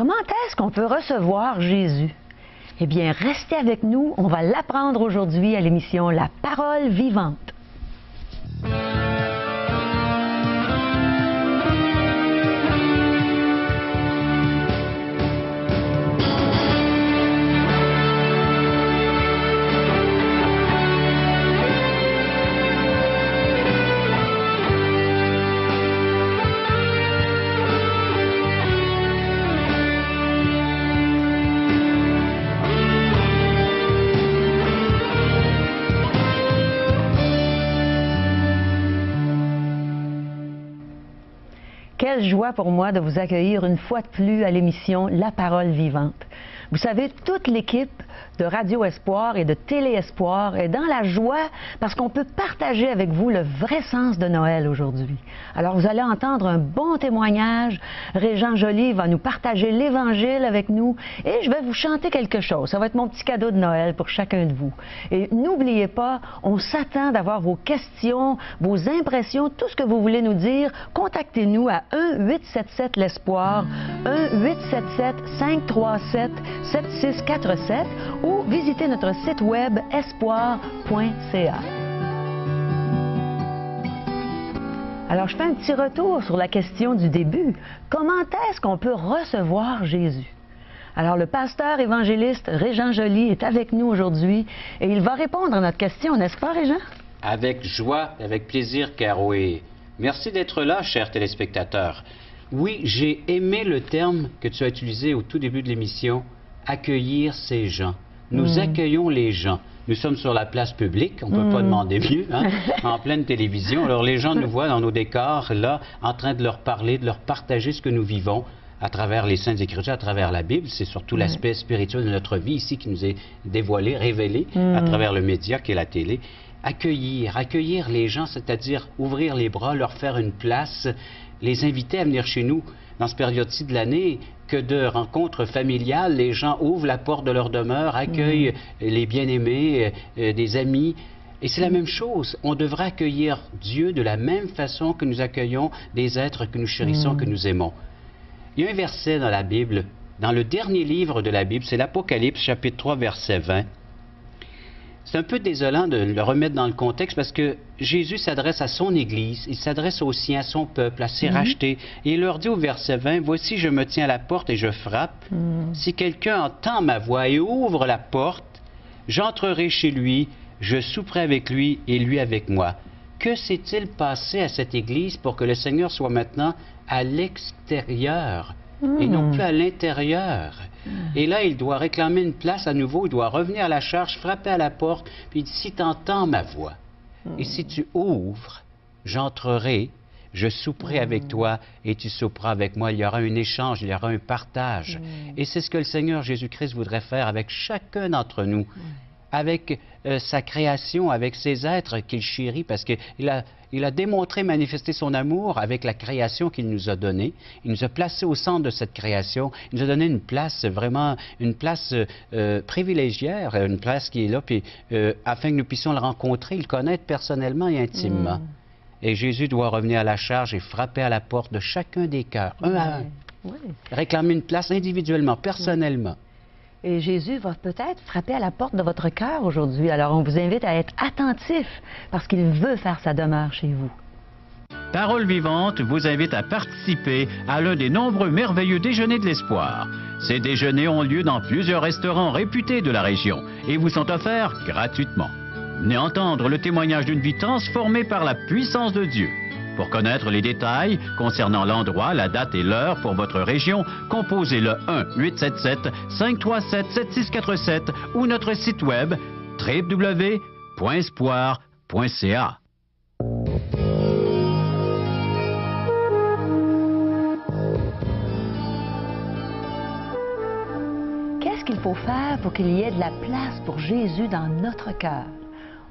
Comment est-ce qu'on peut recevoir Jésus? Eh bien, restez avec nous, on va l'apprendre aujourd'hui à l'émission La Parole vivante. Quelle joie pour moi de vous accueillir une fois de plus à l'émission La Parole vivante. Vous savez, toute l'équipe de Radio Espoir et de Télé Espoir est dans la joie parce qu'on peut partager avec vous le vrai sens de Noël aujourd'hui. Alors, vous allez entendre un bon témoignage. Régent Joly va nous partager l'Évangile avec nous et je vais vous chanter quelque chose. Ça va être mon petit cadeau de Noël pour chacun de vous. Et n'oubliez pas, on s'attend d'avoir vos questions, vos impressions, tout ce que vous voulez nous dire. Contactez-nous à 1-877-l'Espoir, 1-877-537-7647 ou visitez notre site web espoir.ca. Alors, je fais un petit retour sur la question du début. Comment est-ce qu'on peut recevoir Jésus? Alors, le pasteur évangéliste Régent Joly est avec nous aujourd'hui et il va répondre à notre question, n'est-ce pas, Régent? Avec joie, avec plaisir, Caro. Et merci d'être là, chers téléspectateurs. Oui, j'ai aimé le terme que tu as utilisé au tout début de l'émission, accueillir ces gens. Nous accueillons les gens. Nous sommes sur la place publique, on ne peut pas demander mieux, hein, en pleine télévision. Alors les gens nous voient dans nos décors, là, en train de leur parler, de leur partager ce que nous vivons à travers les Saintes Écritures, à travers la Bible. C'est surtout l'aspect spirituel de notre vie ici qui nous est dévoilé, révélé à travers le média qui est la télé. Accueillir les gens, c'est-à-dire ouvrir les bras, leur faire une place, les inviter à venir chez nous dans cette période-ci de l'année, que de rencontres familiales, les gens ouvrent la porte de leur demeure, accueillent les bien-aimés, des amis. Et c'est la même chose. On devrait accueillir Dieu de la même façon que nous accueillons des êtres que nous chérissons, que nous aimons. Il y a un verset dans la Bible, dans le dernier livre de la Bible, c'est l'Apocalypse, chapitre 3, verset 20. C'est un peu désolant de le remettre dans le contexte parce que Jésus s'adresse à son Église, il s'adresse aux siens, à son peuple, à ses rachetés. Et il leur dit au verset 20, « Voici, je me tiens à la porte et je frappe. Si quelqu'un entend ma voix et ouvre la porte, j'entrerai chez lui, je souperai avec lui et lui avec moi. » Que s'est-il passé à cette Église pour que le Seigneur soit maintenant à l'extérieur et non plus à l'intérieur? Et là, il doit réclamer une place à nouveau, il doit revenir à la charge, frapper à la porte, puis il dit, si tu entends ma voix, et si tu ouvres, j'entrerai, je souperai avec toi, et tu souperas avec moi. Il y aura un échange, il y aura un partage. Et c'est ce que le Seigneur Jésus-Christ voudrait faire avec chacun d'entre nous, avec sa création, avec ses êtres qu'il chérit, parce qu'il a démontré, manifesté son amour avec la création qu'il nous a donnée. Il nous a placés au centre de cette création. Il nous a donné une place, vraiment, une place privilégiée, une place qui est là, puis, afin que nous puissions le rencontrer, le connaître personnellement et intimement. Et Jésus doit revenir à la charge et frapper à la porte de chacun des cœurs, un à un. Réclamer une place individuellement, personnellement. Et Jésus va peut-être frapper à la porte de votre cœur aujourd'hui. Alors, on vous invite à être attentif parce qu'il veut faire sa demeure chez vous. Parole vivante vous invite à participer à l'un des nombreux merveilleux déjeuners de l'espoir. Ces déjeuners ont lieu dans plusieurs restaurants réputés de la région et vous sont offerts gratuitement. Venez entendre le témoignage d'une vie transformée par la puissance de Dieu. Pour connaître les détails concernant l'endroit, la date et l'heure pour votre région, composez le 1-877-537-7647 ou notre site web www.espoir.ca. Qu'est-ce qu'il faut faire pour qu'il y ait de la place pour Jésus dans notre cœur?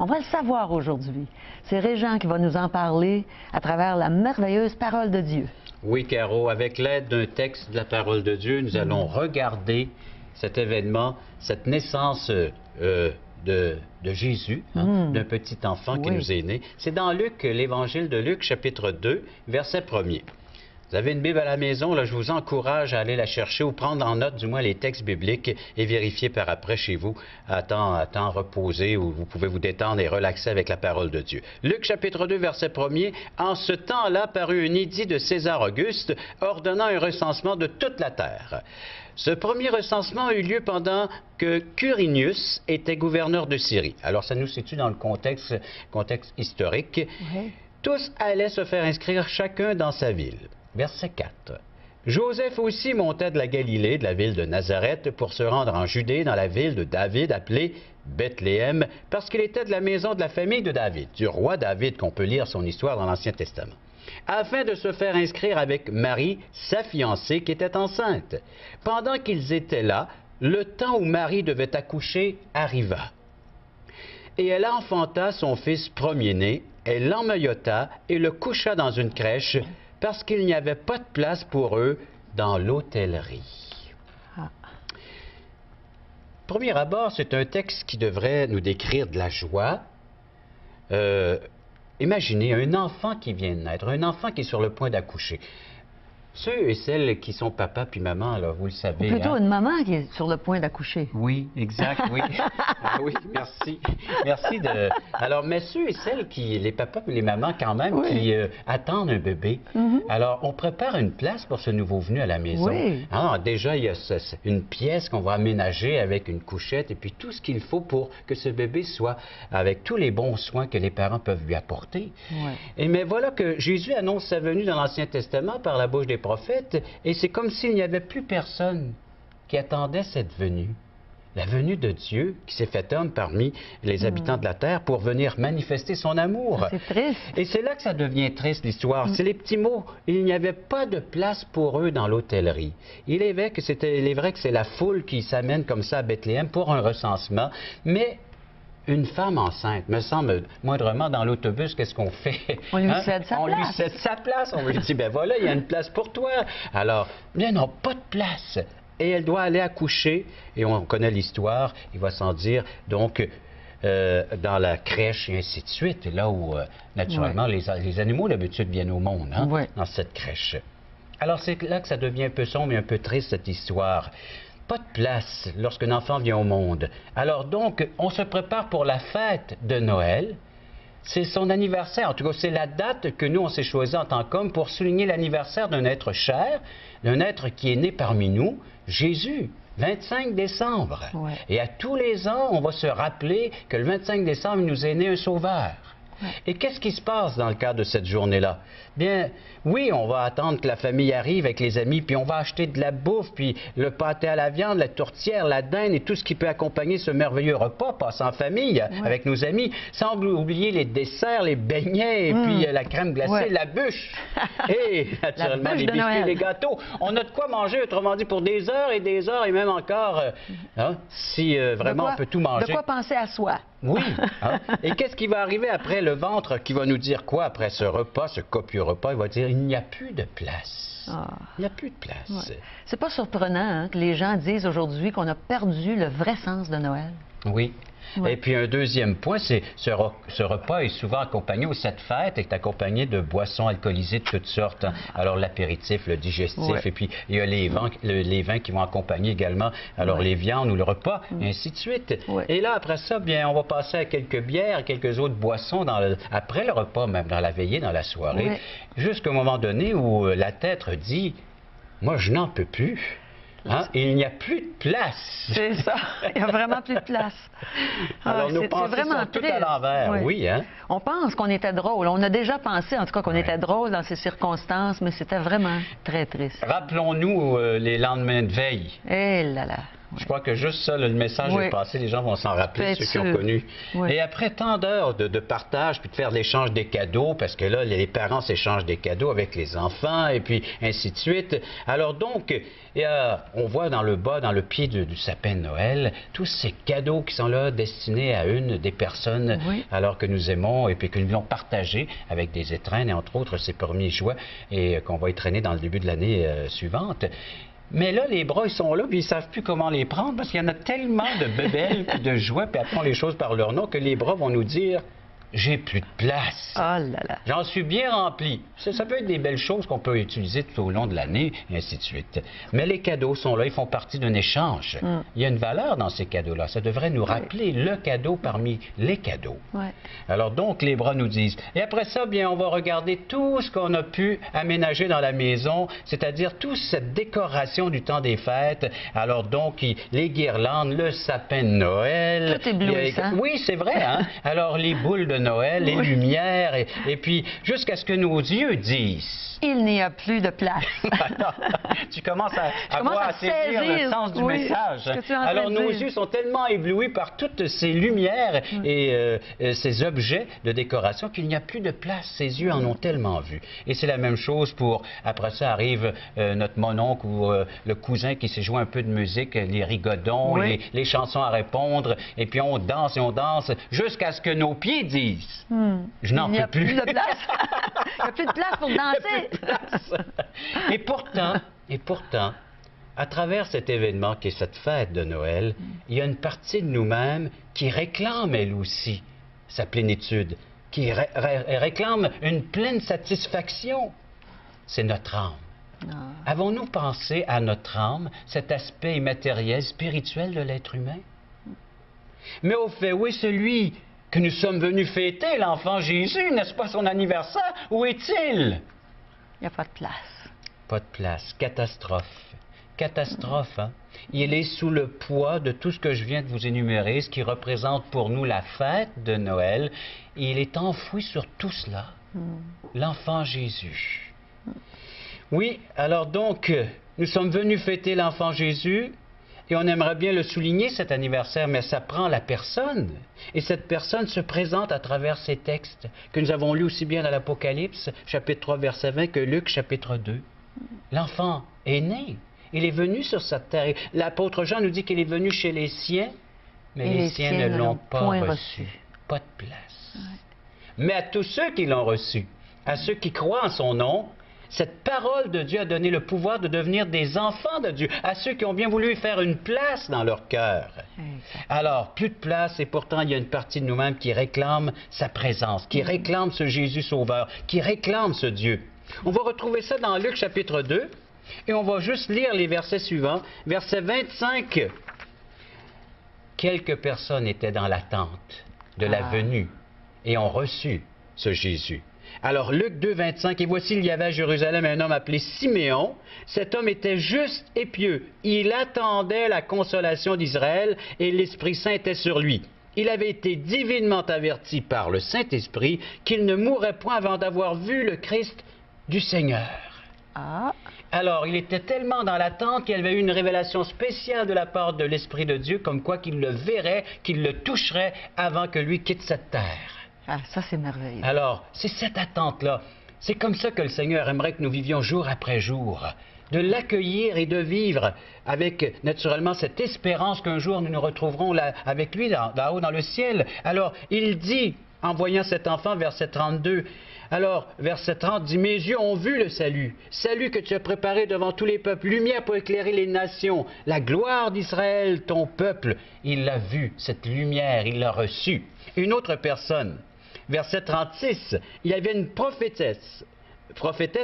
On va le savoir aujourd'hui. C'est Régent qui va nous en parler à travers la merveilleuse parole de Dieu. Oui, Caro, avec l'aide d'un texte de la parole de Dieu, nous allons regarder cet événement, cette naissance de Jésus, d'un petit enfant qui nous est né. C'est dans Luc, l'Évangile de Luc, chapitre 2, verset 1er. Vous avez une Bible à la maison, là, je vous encourage à aller la chercher ou prendre en note du moins les textes bibliques et vérifier par après chez vous à temps reposé où vous pouvez vous détendre et relaxer avec la parole de Dieu. Luc chapitre 2, verset 1er. En ce temps-là parut un édit de César Auguste ordonnant un recensement de toute la terre. Ce premier recensement eut lieu pendant que Quirinius était gouverneur de Syrie. Alors ça nous situe dans le contexte historique. Oui. Tous allaient se faire inscrire chacun dans sa ville. Verset 4. Joseph aussi monta de la Galilée, de la ville de Nazareth, pour se rendre en Judée, dans la ville de David, appelée Bethléem, parce qu'il était de la maison de la famille de David, du roi David, qu'on peut lire son histoire dans l'Ancien Testament, afin de se faire inscrire avec Marie, sa fiancée, qui était enceinte. Pendant qu'ils étaient là, le temps où Marie devait accoucher arriva. Et elle enfanta son fils premier-né, elle l'emmaillota et le coucha dans une crèche, parce qu'il n'y avait pas de place pour eux dans l'hôtellerie. Premier abord, c'est un texte qui devrait nous décrire de la joie. Imaginez un enfant qui vient de naître, un enfant qui est sur le point d'accoucher. Ceux et celles qui sont papa puis maman, là, vous le savez. Ou plutôt une maman qui est sur le point d'accoucher. Oui, exact, oui. Ah oui, merci. Merci de... Alors, mais ceux et celles qui, les papas et les mamans quand même, oui. qui attendent un bébé, alors on prépare une place pour ce nouveau venu à la maison. Oui. Alors, déjà, il y a une pièce qu'on va aménager avec une couchette et puis tout ce qu'il faut pour que ce bébé soit avec tous les bons soins que les parents peuvent lui apporter. Oui. Et mais voilà que Jésus annonce sa venue dans l'Ancien Testament par la bouche des prophètes, et c'est comme s'il n'y avait plus personne qui attendait cette venue. La venue de Dieu qui s'est fait homme parmi les habitants de la terre pour venir manifester son amour. C'est triste. Et c'est là que ça devient triste, l'histoire. C'est les petits mots. Il n'y avait pas de place pour eux dans l'hôtellerie. Il est vrai que c'est la foule qui s'amène comme ça à Bethléem pour un recensement, mais une femme enceinte, me semble, moindrement dans l'autobus, qu'est-ce qu'on fait? On lui cède sa place. On lui cède sa place. On lui dit, ben voilà, il y a une place pour toi. Alors, bien non, pas de place. Et elle doit aller accoucher, et on connaît l'histoire, il va s'en dire, donc, dans la crèche et ainsi de suite, là où, naturellement, les animaux, d'habitude, viennent au monde, hein, dans cette crèche. Alors, c'est là que ça devient un peu sombre et un peu triste, cette histoire. Pas de place lorsqu'un enfant vient au monde. Alors donc, on se prépare pour la fête de Noël. C'est son anniversaire. En tout cas, c'est la date que nous, on s'est choisi en tant qu'homme pour souligner l'anniversaire d'un être cher, d'un être qui est né parmi nous, Jésus. 25 décembre. Ouais. Et à tous les ans, on va se rappeler que le 25 décembre, il nous est né un sauveur. Et qu'est-ce qui se passe dans le cadre de cette journée-là? Bien, oui, on va attendre que la famille arrive avec les amis, puis on va acheter de la bouffe, puis le pâté à la viande, la tourtière, la dinde et tout ce qui peut accompagner ce merveilleux repas passé en famille avec nos amis, sans oublier les desserts, les beignets, et puis la crème glacée, la bûche, et naturellement les biscuits, les gâteaux. On a de quoi manger, autrement dit, pour des heures et même encore, si vraiment on peut tout manger. De quoi penser à soi. Oui. Hein? Et qu'est-ce qui va arriver après le ventre qui va nous dire quoi après ce repas, ce copieux repas? Il va dire, il n'y a plus de place. Il n'y a plus de place. Ouais. C'est pas surprenant que les gens disent aujourd'hui qu'on a perdu le vrai sens de Noël. Oui. Et puis un deuxième point, c'est ce repas est souvent accompagné, ou cette fête est accompagnée de boissons alcoolisées de toutes sortes. Hein. Alors l'apéritif, le digestif, et puis il y a les vins qui vont accompagner également, alors les viandes ou le repas, et ainsi de suite. Et là, après ça, bien, on va passer à quelques bières, quelques autres boissons après le repas, même dans la veillée, dans la soirée, jusqu'à un moment donné où la tête dit, moi je n'en peux plus. Hein? Il n'y a plus de place. C'est ça. Il n'y a vraiment plus de place. Alors, nos pensées sont tout à l'envers, oui. Hein? On pense qu'on était drôle. On a déjà pensé, en tout cas, qu'on était drôle dans ces circonstances, mais c'était vraiment très triste. Rappelons-nous les lendemains de veille. Eh là là. Je crois que juste ça, le message est passé, les gens vont s'en rappeler, ceux qui ont connu. Et après tant d'heures de partage, puis de faire l'échange des cadeaux, parce que là, les parents s'échangent des cadeaux avec les enfants, et puis ainsi de suite. Alors donc, on voit dans le bas, dans le pied du sapin de Noël, tous ces cadeaux qui sont là destinés à une des personnes alors que nous aimons, et puis que nous voulons partager avec des étrennes, et entre autres ces premiers joies, et qu'on va étreiner dans le début de l'année suivante. Mais là, les bras, ils sont là, puis ils ne savent plus comment les prendre, parce qu'il y en a tellement de bébelles, puis de joies, puis appelons les choses par leur nom, que les bras vont nous dire, j'ai plus de place. Oh là là. J'en suis bien rempli. Ça peut être des belles choses qu'on peut utiliser tout au long de l'année, et ainsi de suite. Mais les cadeaux sont là, ils font partie d'un échange. Il y a une valeur dans ces cadeaux-là. Ça devrait nous rappeler le cadeau parmi les cadeaux. Ouais. Alors donc, les bras nous disent. Et après ça, bien, on va regarder tout ce qu'on a pu aménager dans la maison, c'est-à-dire toute cette décoration du temps des fêtes. Alors donc, les guirlandes, le sapin de Noël. Tout éblouissant. Oui, c'est vrai, hein? Alors, les boules de Noël, les lumières, et puis jusqu'à ce que nos yeux disent. Il n'y a plus de place. Tu commences à voir, à saisir le sens du message. Alors, nos yeux sont tellement éblouis par toutes ces lumières et ces objets de décoration qu'il n'y a plus de place. Ces yeux en ont tellement vu. Et c'est la même chose pour, après ça arrive notre mononcle ou le cousin qui s'est joué un peu de musique, les rigodons, les chansons à répondre, et puis on danse et on danse jusqu'à ce que nos pieds disent. Je n'en peux plus. Il n'y a plus de place. Il n'y a plus de place pour danser. Et pourtant, à travers cet événement qui est cette fête de Noël, il y a une partie de nous-mêmes qui réclame, elle aussi, sa plénitude, qui réclame une pleine satisfaction. C'est notre âme. Avons-nous pensé à notre âme, cet aspect immatériel, spirituel de l'être humain? Mais au fait, où est celui que nous sommes venus fêter, l'enfant Jésus, n'est-ce pas son anniversaire? Où est-il? Il n'y a pas de place. Pas de place. Catastrophe. Catastrophe, hein? Il est sous le poids de tout ce que je viens de vous énumérer, ce qui représente pour nous la fête de Noël. Et il est enfoui sur tout cela. L'enfant Jésus. Oui, alors donc, nous sommes venus fêter l'enfant Jésus. Et on aimerait bien le souligner, cet anniversaire, mais ça prend la personne. Et cette personne se présente à travers ces textes que nous avons lus aussi bien dans l'Apocalypse, chapitre 3, verset 20, que Luc, chapitre 2. L'enfant est né. Il est venu sur cette terre. L'apôtre Jean nous dit qu'il est venu chez les siens, mais les siens ne l'ont pas reçu. Pas de place. Mais à tous ceux qui l'ont reçu, à ceux qui croient en son nom, cette parole de Dieu a donné le pouvoir de devenir des enfants de Dieu, à ceux qui ont bien voulu faire une place dans leur cœur. Alors, plus de place, et pourtant il y a une partie de nous-mêmes qui réclame sa présence, qui réclame ce Jésus sauveur, qui réclame ce Dieu. On va retrouver ça dans Luc chapitre 2, et on va juste lire les versets suivants. Verset 25. Quelques personnes étaient dans l'attente de la venue et ont reçu ce Jésus. Alors, Luc 2, 25, « Et voici, il y avait à Jérusalem un homme appelé Siméon. Cet homme était juste et pieux. Il attendait la consolation d'Israël et l'Esprit Saint était sur lui. Il avait été divinement averti par le Saint-Esprit qu'il ne mourrait point avant d'avoir vu le Christ du Seigneur. » Alors, il était tellement dans l'attente qu'il avait eu une révélation spéciale de la part de l'Esprit de Dieu, comme quoi qu'il le verrait, qu'il le toucherait avant que lui quitte cette terre. Ça, c'est merveilleux. Alors, c'est cette attente-là. C'est comme ça que le Seigneur aimerait que nous vivions jour après jour. De l'accueillir et de vivre avec, naturellement, cette espérance qu'un jour nous nous retrouverons là, avec lui, là-haut dans le ciel. Alors, il dit, en voyant cet enfant, verset 32, alors, verset 30 dit, « Mes yeux ont vu le salut, salut que tu as préparé devant tous les peuples, lumière pour éclairer les nations, la gloire d'Israël, ton peuple. » Il l'a vu, cette lumière, il l'a reçue. Une autre personne, verset 36, il y avait une prophétesse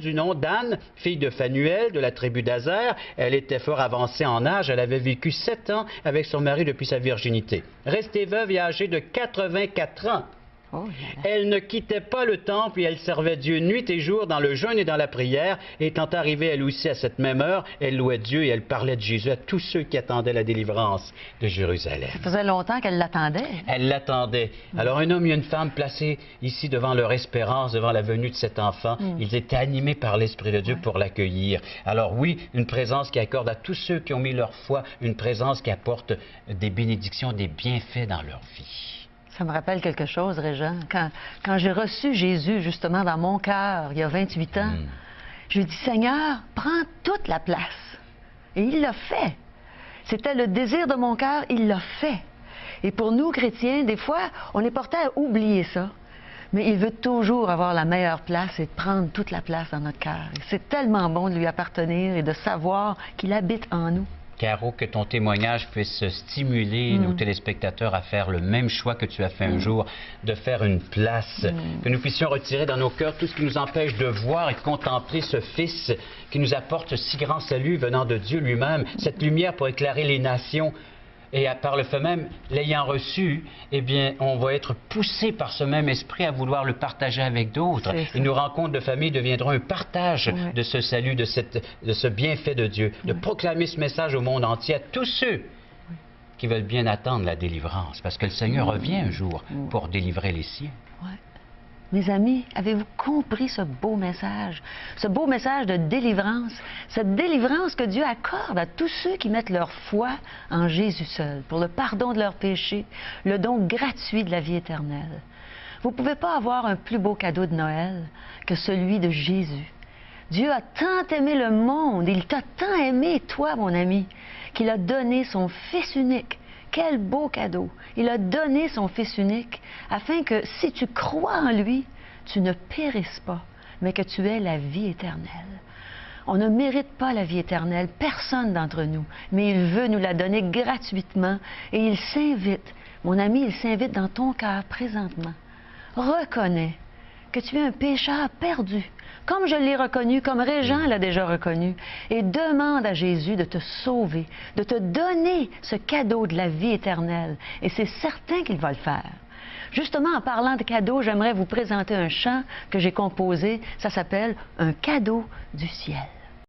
du nom d'Anne, fille de Phanuel, de la tribu d'Azer. Elle était fort avancée en âge, elle avait vécu 7 ans avec son mari depuis sa virginité. Restée veuve et âgée de 84 ans. Elle ne quittait pas le temple et elle servait Dieu nuit et jour dans le jeûne et dans la prière. Étant arrivée elle aussi à cette même heure, elle louait Dieu et elle parlait de Jésus à tous ceux qui attendaient la délivrance de Jérusalem. Ça faisait longtemps qu'elle l'attendait. Elle l'attendait. Alors un homme et une femme placés ici devant leur espérance, devant la venue de cet enfant, ils étaient animés par l'Esprit de Dieu pour l'accueillir. Alors oui, une présence qui accorde à tous ceux qui ont mis leur foi, une présence qui apporte des bénédictions, des bienfaits dans leur vie. Ça me rappelle quelque chose, Régent. Quand j'ai reçu Jésus, justement, dans mon cœur, il y a 28 ans, je lui ai dit, Seigneur, prends toute la place. Et il l'a fait. C'était le désir de mon cœur, il l'a fait. Et pour nous, chrétiens, des fois, on est porté à oublier ça. Mais il veut toujours avoir la meilleure place et prendre toute la place dans notre cœur. Et c'est tellement bon de lui appartenir et de savoir qu'il habite en nous. Caro, que ton témoignage puisse stimuler nos téléspectateurs à faire le même choix que tu as fait un jour, de faire une place, que nous puissions retirer dans nos cœurs tout ce qui nous empêche de voir et de contempler ce Fils qui nous apporte si grand salut venant de Dieu lui-même, cette lumière pour éclairer les nations. Et par le fait même, l'ayant reçu, eh bien, on va être poussé par ce même esprit à vouloir le partager avec d'autres. Et nos rencontres de famille deviendront un partage de ce salut, de ce bienfait de Dieu, de proclamer ce message au monde entier à tous ceux qui veulent bien attendre la délivrance, parce que le Seigneur revient un jour pour délivrer les siens. Mes amis, avez-vous compris ce beau message de délivrance, cette délivrance que Dieu accorde à tous ceux qui mettent leur foi en Jésus seul, pour le pardon de leurs péchés, le don gratuit de la vie éternelle. Vous ne pouvez pas avoir un plus beau cadeau de Noël que celui de Jésus. Dieu a tant aimé le monde, il t'a tant aimé, toi, mon ami, qu'il a donné son Fils unique. Quel beau cadeau! Il a donné son Fils unique afin que si tu crois en lui, tu ne périsses pas, mais que tu aies la vie éternelle. On ne mérite pas la vie éternelle, personne d'entre nous, mais il veut nous la donner gratuitement et il s'invite, mon ami, il s'invite dans ton cœur présentement. Reconnais que tu es un pécheur perdu, comme je l'ai reconnu, comme Régent l'a déjà reconnu, et demande à Jésus de te sauver, de te donner ce cadeau de la vie éternelle. Et c'est certain qu'il va le faire. Justement, en parlant de cadeaux, j'aimerais vous présenter un chant que j'ai composé. Ça s'appelle « Un cadeau du ciel ».